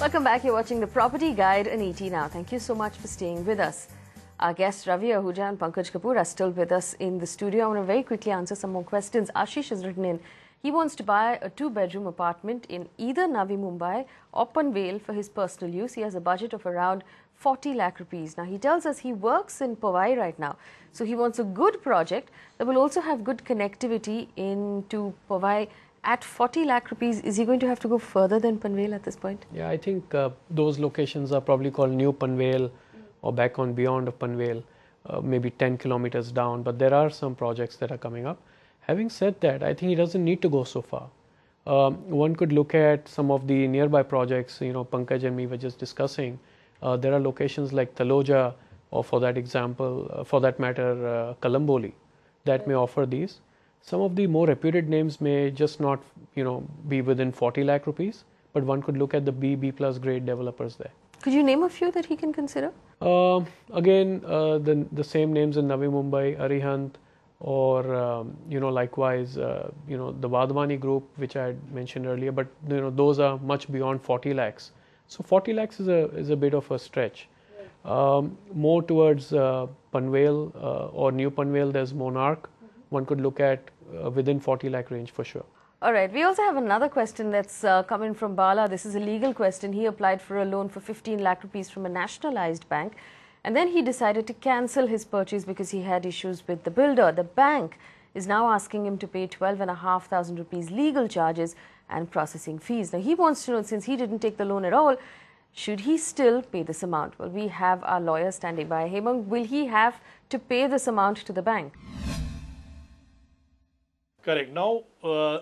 Welcome back. You're watching The Property Guide on ET Now. Thank you so much for staying with us. Our guests Ravi Ahuja and Pankaj Kapoor are still with us in the studio. I want to very quickly answer some more questions. Ashish has written in. He wants to buy a 2-bedroom apartment in either Navi Mumbai or Panvel for his personal use. He has a budget of around 40 lakh rupees. Now, he tells us he works in Powai right now. So, he wants a good project that will also have good connectivity into Powai. At 40 lakh rupees, is he going to have to go further than Panvel at this point? Yeah, I think those locations are probably called New Panvel or back on beyond of Panvel, maybe 10 kilometers down. But there are some projects that are coming up. Having said that, I think he doesn't need to go so far. One could look at some of the nearby projects, Pankaj and me were just discussing. There are locations like Taloja, or for that example, for that matter, Kalamboli, that may offer these. Some of the more reputed names may just not, be within 40 lakh rupees, but one could look at the B plus grade developers there. Could you name a few that he can consider? Again, the same names in Navi Mumbai, Arihant, or likewise, the Vadhwani group, which I had mentioned earlier. But those are much beyond 40 lakhs. So 40 lakhs is a bit of a stretch. More towards Panvel or New Panvel, there's Monarch. One could look at within 40 lakh range for sure. All right. We also have another question that's coming from Bala. This is a legal question. He applied for a loan for 15 lakh rupees from a nationalized bank. And then he decided to cancel his purchase because he had issues with the builder. The bank is now asking him to pay 12,500 rupees legal charges and processing fees. Now, he wants to know, since he didn't take the loan at all, should he still pay this amount? Well, we have our lawyer standing by. Hemang, will he have to pay this amount to the bank? Correct. Now,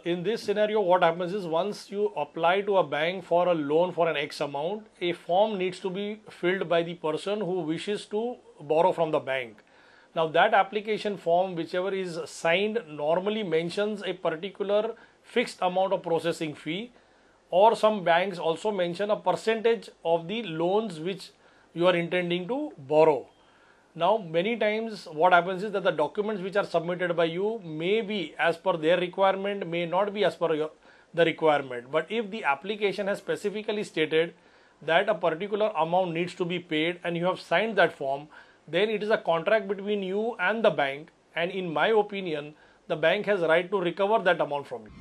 in this scenario, what happens is once you apply to a bank for a loan for an X amount, a form needs to be filled by the person who wishes to borrow from the bank. Now, that application form, whichever is signed, normally mentions a particular fixed amount of processing fee, or some banks also mention a percentage of the loans which you are intending to borrow. Now, many times what happens is that the documents which are submitted by you may be as per their requirement, may not be as per the requirement. But if the application has specifically stated that a particular amount needs to be paid and you have signed that form, then it is a contract between you and the bank. And in my opinion, the bank has a right to recover that amount from you.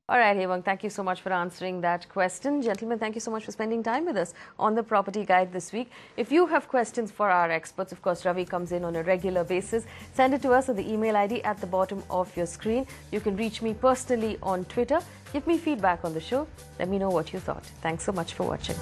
All right, Hemang, thank you so much for answering that question. Gentlemen, thank you so much for spending time with us on The Property Guide this week. If you have questions for our experts, of course, Ravi comes in on a regular basis. Send it to us at the email ID at the bottom of your screen. You can reach me personally on Twitter. Give me feedback on the show. Let me know what you thought. Thanks so much for watching.